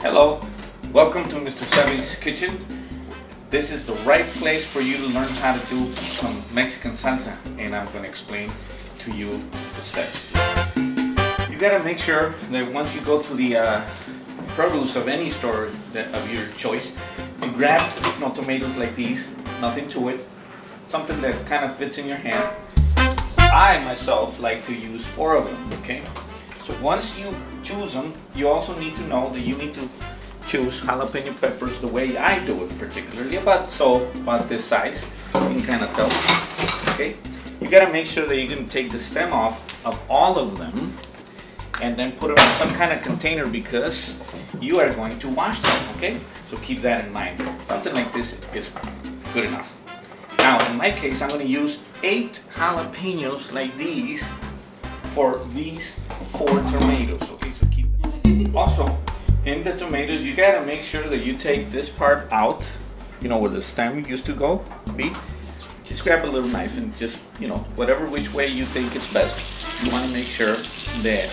Hello, welcome to Mr. Sevvy's kitchen. This is the right place for you to learn how to do some Mexican salsa, and I'm going to explain to you the steps. You got to make sure that once you go to the produce of any store of your choice, you grab tomatoes like these, nothing to it, something that kind of fits in your hand. I myself like to use 4 of them, okay? So once you choose them, you also need to know that you need to choose jalapeno peppers the way I do it, particularly about this size. You can kind of tell, okay? You gotta make sure that you can take the stem off of all of them and then put them in some kind of container because you are going to wash them, okay? So keep that in mind. Something like this is good enough. Now, in my case, I'm going to use 8 jalapenos like these for these 4 tomatoes. Okay, so keep that. Also, in the tomatoes, you got to make sure that you take this part out, you know, where the stem used to go, just grab a little knife and just, you know, whatever which way you think is best. You want to make sure that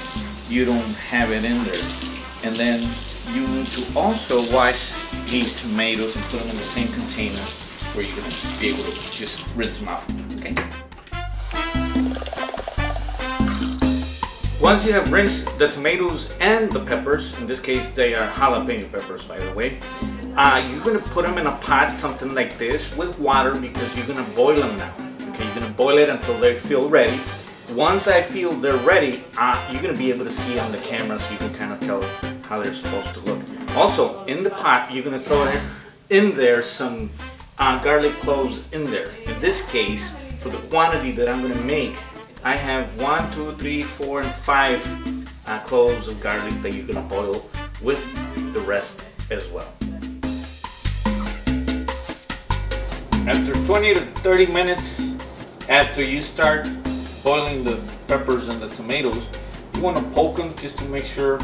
you don't have it in there. And then you need to also wash these tomatoes and put them in the same container where you're going to be able to just rinse them out, okay? Once you have rinsed the tomatoes and the peppers, in this case they are jalapeno peppers by the way, you're going to put them in a pot, something like this, with water because you're going to boil them now, okay? You're going to boil it until they feel ready. Once I feel they're ready, you're going to be able to see on the camera so you can kind of tell how they're supposed to look. Also, in the pot, you're going to throw in there some garlic cloves in there. In this case, for the quantity that I'm going to make, I have 1, 2, 3, 4, and 5 cloves of garlic that you're going to boil with the rest as well. After 20 to 30 minutes after you start boiling the peppers and the tomatoes, you want to poke them just to make sure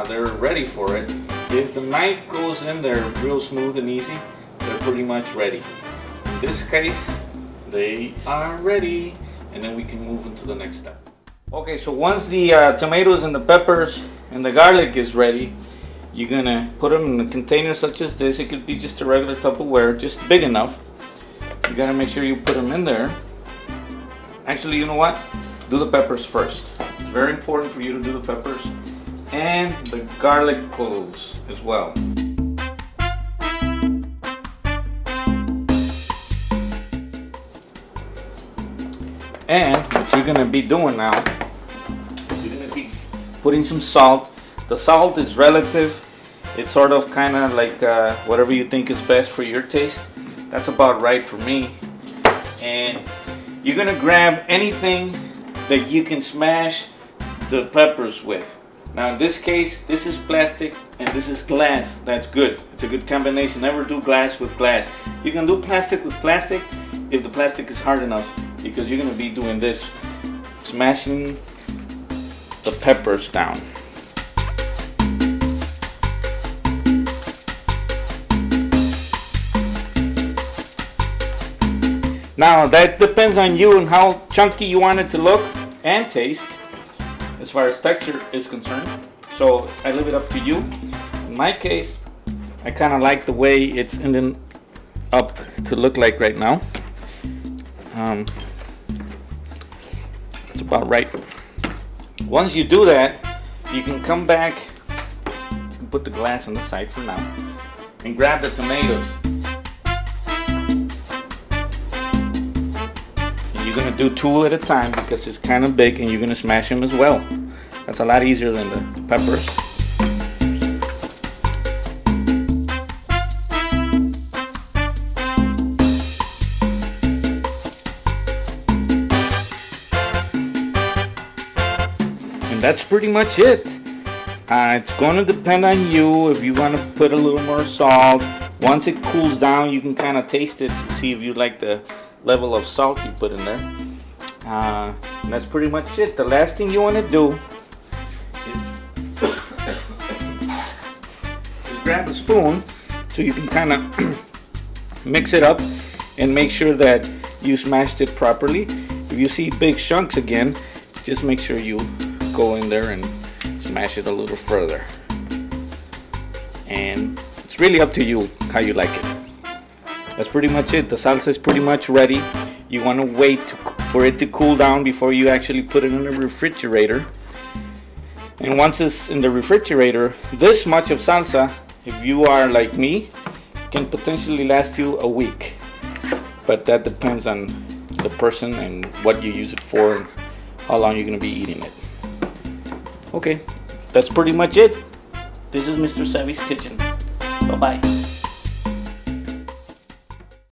they're ready for it. If the knife goes in there real smooth and easy, they're pretty much ready. In this case, they are ready, and then we can move into the next step. Okay, so once the tomatoes and the peppers and the garlic is ready, you're gonna put them in a container such as this. It could be just a regular Tupperware, just big enough. You gotta make sure you put them in there. Actually, you know what? Do the peppers first. It's very important for you to do the peppers and the garlic cloves as well. And what you're gonna be doing now, you're gonna be putting some salt. The salt is relative. It's sort of kind of like whatever you think is best for your taste. That's about right for me. And you're gonna grab anything that you can smash the peppers with. Now in this case, this is plastic and this is glass. That's good. It's a good combination. Never do glass with glass. You can do plastic with plastic if the plastic is hard enough, because you're going to be doing this, smashing the peppers down. Now that depends on you and how chunky you want it to look and taste as far as texture is concerned. So I leave it up to you. In my case, I kind of like the way it's ending up to look like right now. It's about right. Once you do that, you can come back and put the glass on the side for now and grab the tomatoes. And you're gonna do 2 at a time because it's kind of big, and you're gonna smash them as well. That's a lot easier than the peppers. That's pretty much it. It's going to depend on you if you want to put a little more salt. Once it cools down, you can kind of taste it to see if you like the level of salt you put in there. And that's pretty much it. The last thing you want to do is grab a spoon so you can kind of mix it up and make sure that you smashed it properly. If you see big chunks again, just make sure you go in there and smash it a little further. and it's really up to you how you like it. That's pretty much it. The salsa is pretty much ready. You want to wait for it to cool down before you actually put it in the refrigerator. And once it's in the refrigerator, this much of salsa, if you are like me, can potentially last you a week. But that depends on the person and what you use it for and how long you're going to be eating it. Okay, that's pretty much it. This is Mr. Sevvy's Kitchen. Bye-bye.